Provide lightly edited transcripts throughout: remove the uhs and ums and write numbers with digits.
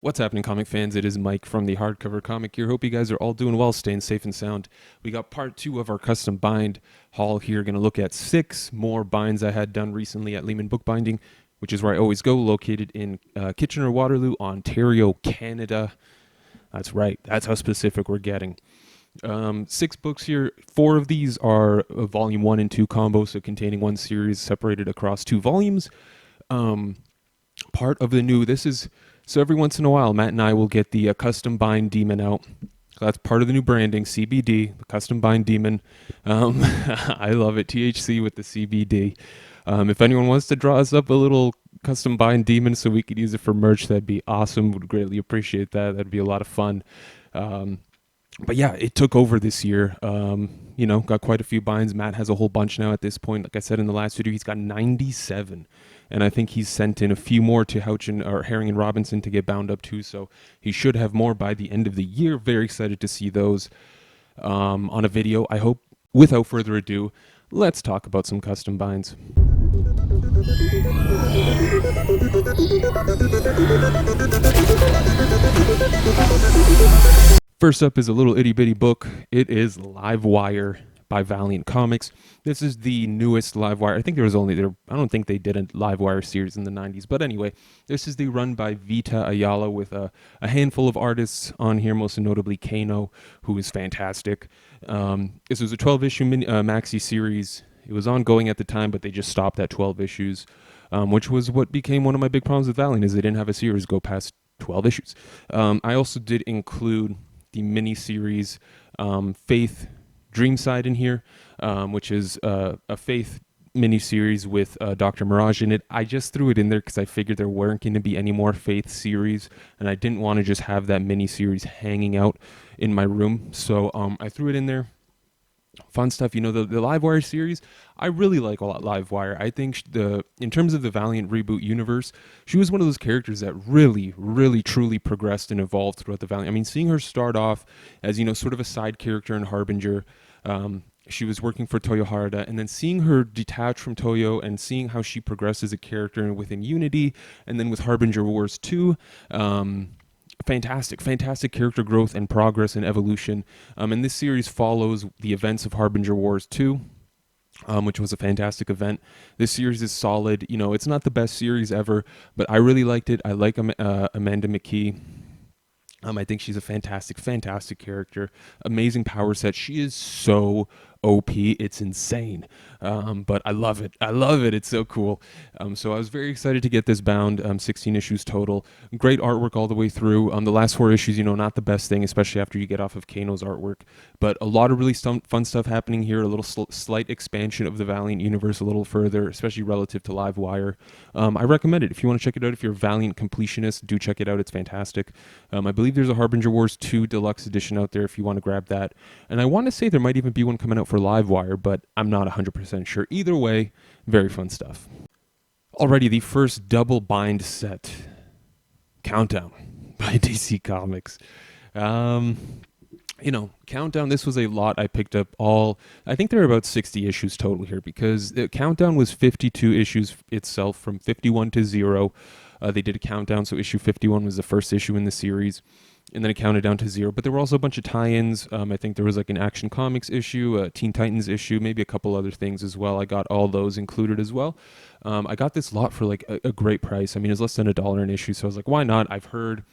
What's happening, comic fans? It is Mike from the Hardcover Comic here. Hope you guys are all doing well, staying safe and sound. We got part two of our custom bind haul here. Going to look at 6 more binds I had done recently at Lehman Bookbinding, which is where I always go, located in Kitchener-Waterloo, Ontario, Canada. That's right. That's how specific we're getting. 6 books here. 4 of these are volume 1 and 2 combos, so containing one series separated across 2 volumes. Part of the new, so every once in a while, Matt and I will get the custom bind demon out. That's part of the new branding, CBD, the custom bind demon. I love it, THC with the CBD. If anyone wants to draw us up a little custom bind demon so we could use it for merch, that'd be awesome. Would greatly appreciate that. That'd be a lot of fun. But yeah, it took over this year. Got quite a few binds. Matt has a whole bunch now at this point. Like I said in the last video, he's got 97. And I think he's sent in a few more to Herring and Robinson to get bound up too. So he should have more by the end of the year. Very excited to see those on a video. I hope, without further ado, let's talk about some custom binds. First up is a little itty bitty book. It is Livewire by Valiant Comics. This is the newest Livewire. I think I don't think they did a Livewire series in the 90s. But anyway, this is the run by Vita Ayala with a handful of artists on here, most notably Kano, who is fantastic. This was a 12-issue maxi series. It was ongoing at the time, but they just stopped at 12 issues, which was what became one of my big problems with Valiant, is they didn't have a series go past 12 issues. I also did include the mini-series Faith Dreamside in here, which is a Faith mini-series with Dr. Mirage in it. I just threw it in there because I figured there weren't going to be any more Faith series, and I didn't want to just have that mini-series hanging out in my room. So I threw it in there. Fun stuff. The Livewire series, I really like a lot Livewire. I think in terms of the Valiant reboot universe, she was one of those characters that really, really, truly progressed and evolved throughout the Valiant. I mean, seeing her start off as, sort of a side character in Harbinger, she was working for Toyo Harada, and then seeing her detach from Toyo and seeing how she progressed as a character within Unity, and then with Harbinger Wars 2, fantastic character growth and progress and evolution. And this series follows the events of Harbinger Wars 2, which was a fantastic event. This series is solid. It's not the best series ever, but I really liked it. I like Amanda McKee. I think she's a fantastic character. Amazing power set. She is so OP. It's insane. But I love it. It's so cool. So I was very excited to get this bound. 16 issues total. Great artwork all the way through. The last 4 issues, not the best thing, especially after you get off of Kano's artwork. But a lot of really fun stuff happening here. A little slight expansion of the Valiant universe a little further, especially relative to Livewire. I recommend it. If you want to check it out, if you're a Valiant completionist, do check it out. It's fantastic. I believe there's a Harbinger Wars 2 deluxe edition out there if you want to grab that. And I want to say there might even be one coming out for Livewire, but I'm not 100% sure. Either way, very fun stuff. Alrighty, the first double bind set, Countdown by DC Comics. Countdown, this was a lot I picked up I think there are about 60 issues total here, because the Countdown was 52 issues itself, from 51 to 0. They did a countdown, so issue 51 was the first issue in the series, and then it counted down to 0. But there were also a bunch of tie-ins. I think there was like an Action Comics issue, a Teen Titans issue, maybe a couple other things as well. I got all those included as well. I got this lot for like a great price. I mean, it's less than $1 an issue, so I was like, why not? I've heard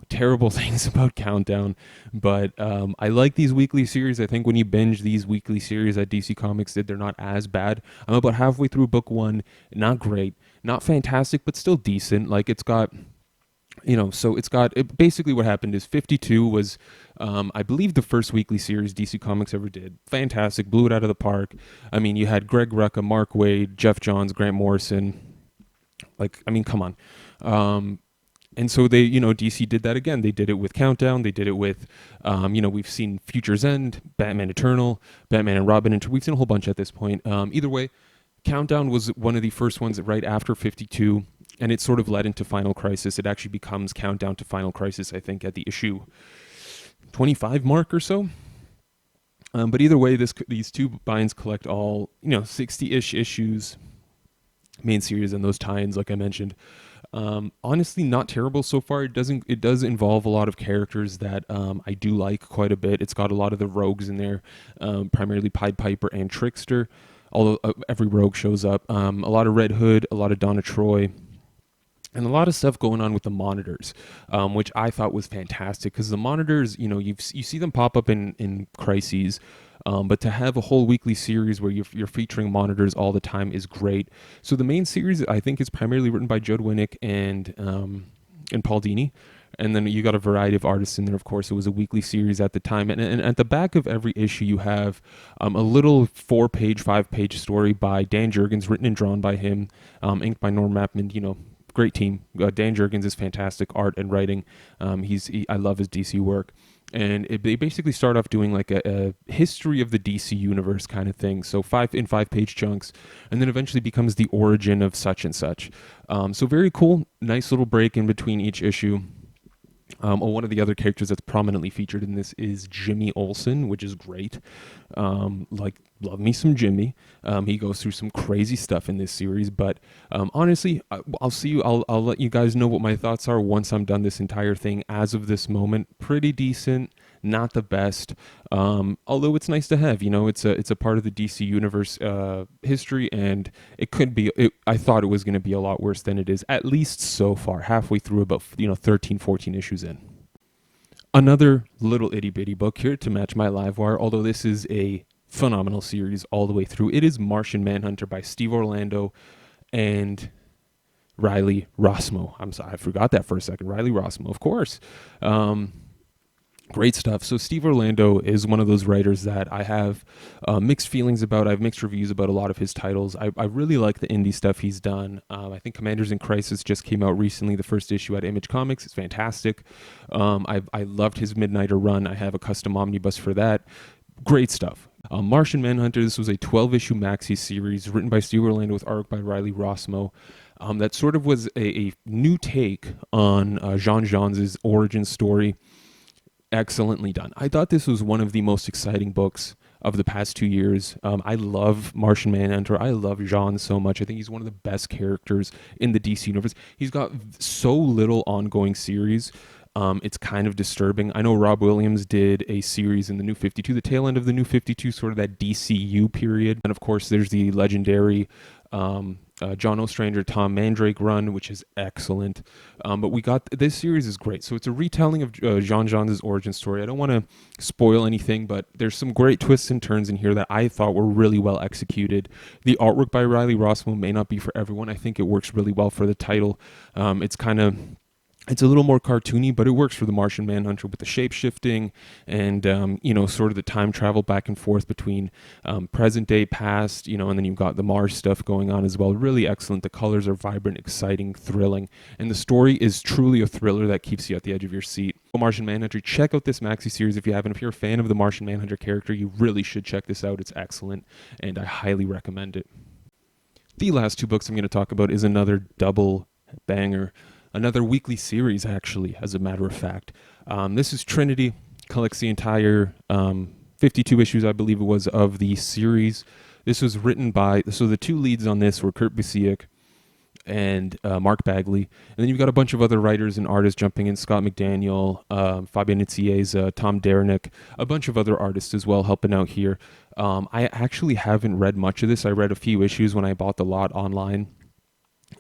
terrible things about Countdown, but I like these weekly series. I think when you binge these weekly series that DC Comics did, they're not as bad. I'm about halfway through book 1. Not great, not fantastic, but still decent. Like, it's got, basically what happened is 52 was, I believe, the first weekly series DC Comics ever did. Fantastic, blew it out of the park. I mean, you had Greg Rucka, Mark Waid, Jeff Johns, Grant Morrison. Like, I mean, come on. And so they, DC did that again. They did it with Countdown. They did it with, we've seen Future's End, Batman Eternal, Batman and Robin. We've seen a whole bunch at this point. Either way, Countdown was one of the first ones right after 52, and it sort of led into Final Crisis. It actually becomes Countdown to Final Crisis, I think, at the issue 25 mark or so. But either way, these 2 binds collect all, 60-ish issues, main series, and those tie-ins, like I mentioned. Honestly, not terrible so far. It does involve a lot of characters that I do like quite a bit. It's got a lot of the rogues in there, primarily Pied Piper and Trickster. Although every rogue shows up. A lot of Red Hood, a lot of Donna Troy, and a lot of stuff going on with the monitors, which I thought was fantastic because the monitors, you see them pop up in crises, but to have a whole weekly series where you're featuring monitors all the time is great. So the main series I think is primarily written by Judd Winnick and Paul Dini. And then you got a variety of artists in there, of course. It was a weekly series at the time. And at the back of every issue, you have a little 4-page, 5-page story by Dan Jurgens, written and drawn by him, inked by Norm Mapman, great team. Dan Jurgens is fantastic art and writing. I love his DC work. And they basically start off doing like a history of the DC universe kind of thing. So 5-page chunks, and then eventually becomes the origin of such and such. So very cool, nice little break in between each issue. One of the other characters that's prominently featured in this is Jimmy Olsen, which is great. Love me some Jimmy. He goes through some crazy stuff in this series, but honestly, I'll let you guys know what my thoughts are once I'm done this entire thing. As of this moment, pretty decent, not the best. Although it's nice to have, it's a part of the DC universe history, and it could be. I thought it was going to be a lot worse than it is, at least so far. Halfway through, about 13, 14 issues in. Another little itty bitty book here to match my Livewire, although this is a phenomenal series all the way through. It is Martian Manhunter by Steve Orlando and Riley Rossmo. I'm sorry, I forgot that for a second. Riley Rossmo, of course. Great stuff. So Steve Orlando is one of those writers that I have mixed feelings about. I have mixed reviews about a lot of his titles. I really like the indie stuff he's done. I think Commanders in Crisis just came out recently. The first issue at Image Comics. It's fantastic. I loved his Midnighter run. I have a custom omnibus for that. Great stuff. Martian Manhunter, this was a 12-issue maxi series written by Steve Orlando with art by Riley Rossmo. That sort of was a new take on Jean-Jean's origin story. Excellently done. I thought this was one of the most exciting books of the past 2 years. I love Martian Manhunter. I love Jean so much. I think he's one of the best characters in the DC universe. He's got so little ongoing series. It's kind of disturbing. I know Rob Williams did a series in the New 52, the tail end of the New 52, sort of that DCU period. And of course, there's the legendary John Ostrander, Tom Mandrake run, which is excellent. But this series is great. So it's a retelling of Jean-Jean's origin story. I don't want to spoil anything, but there's some great twists and turns in here that I thought were really well executed. The artwork by Riley Rossmo may not be for everyone. I think it works really well for the title. It's a little more cartoony, but it works for the Martian Manhunter with the shape-shifting and, sort of the time travel back and forth between present day, past, and then you've got the Mars stuff going on as well. Really excellent. The colors are vibrant, exciting, thrilling, and the story is truly a thriller that keeps you at the edge of your seat. Martian Manhunter, check out this maxi series if you haven't. If you're a fan of the Martian Manhunter character, you really should check this out. It's excellent, and I highly recommend it. The last two books I'm going to talk about is another double banger. Another weekly series, actually, as a matter of fact. This is Trinity, collects the entire 52 issues, I believe it was, of the series. This was written by, so the two leads on this were Kurt Busiek and Mark Bagley. And then you've got a bunch of other writers and artists jumping in, Scott McDaniel, Fabian Nicieza, Tom Derenick, a bunch of other artists as well helping out here. I actually haven't read much of this. I read a few issues when I bought the lot online.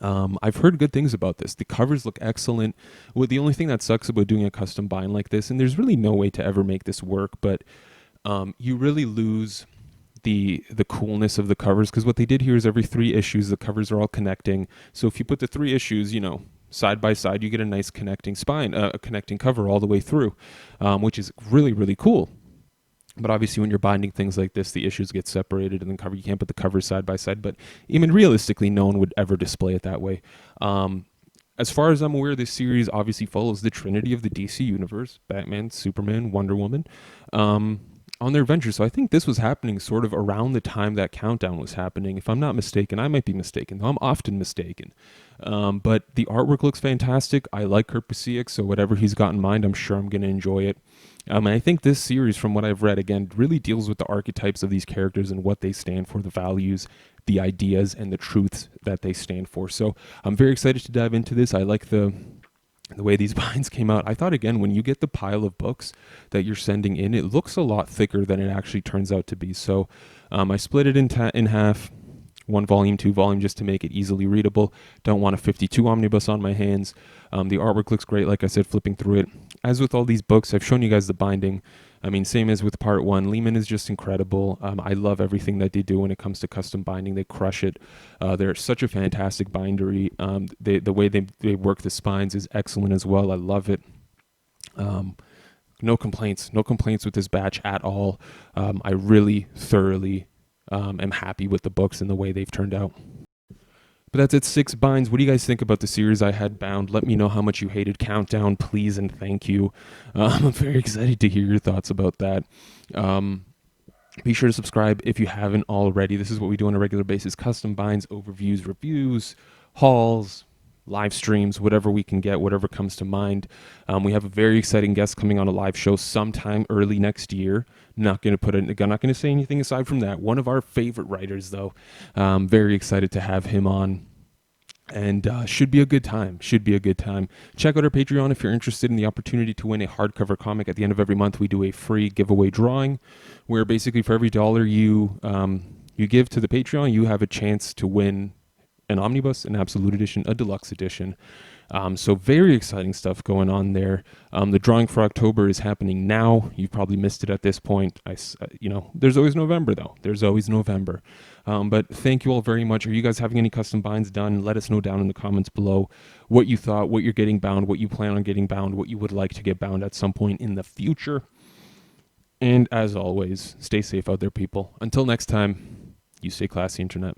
I've heard good things about this. The covers look excellent. The only thing that sucks about doing a custom bind like this, and there's really no way to ever make this work, but you really lose the coolness of the covers, because what they did here is every 3 issues, the covers are all connecting. So if you put the 3 issues, side by side, you get a nice connecting spine, a connecting cover all the way through, which is really, really cool. But obviously, when you're binding things like this, the issues get separated and then you can't put the covers side by side. But even realistically, no one would ever display it that way. As far as I'm aware, this series obviously follows the Trinity of the DC universe: Batman, Superman, Wonder Woman, on their adventures. So I think this was happening sort of around the time that Countdown was happening. If I'm not mistaken, I might be mistaken, though I'm often mistaken. But the artwork looks fantastic. I like Kurt Busiek, so whatever he's got in mind, I'm sure I'm going to enjoy it. And I think this series, from what I've read, again, really deals with the archetypes of these characters and what they stand for, the values. the ideas and the truths that they stand for. So I'm very excited to dive into this. I like the way these binds came out. I thought, again, when you get the pile of books that you're sending in, it looks a lot thicker than it actually turns out to be. So I split it in half, one volume, two volume, just to make it easily readable. Don't want a 52 omnibus on my hands. The artwork looks great, like I said, flipping through it. As with all these books, I've shown you guys the binding. I mean, same as with part one, Lehman is just incredible. I love everything that they do when it comes to custom binding. They crush it. They're such a fantastic bindery. The way they work the spines is excellent as well. I love it. No complaints with this batch at all. I really thoroughly am happy with the books and the way they've turned out. But that's it, 6 binds. What do you guys think about the series I had bound? Let me know how much you hated Countdown, please, and thank you. I'm very excited to hear your thoughts about that. Be sure to subscribe if you haven't already. This is what we do on a regular basis: custom binds, overviews, reviews, hauls, live streams, whatever we can get, whatever comes to mind. We have a very exciting guest coming on a live show sometime early next year. I'm not going to say anything aside from that. One of our favorite writers, though. Very excited to have him on. And should be a good time. Check out our Patreon if you're interested in the opportunity to win a hardcover comic. At the end of every month, we do a free giveaway drawing, where basically for every $1 you give to the Patreon, you have a chance to win an Omnibus, an Absolute Edition, a Deluxe Edition. So very exciting stuff going on there. The drawing for October is happening now. You've probably missed it at this point. There's always November, though. But thank you all very much. Are you guys having any custom binds done? Let us know down in the comments below what you thought, what you're getting bound, what you plan on getting bound, what you would like to get bound at some point in the future. And as always, stay safe out there, people. Until next time, you stay classy, Internet.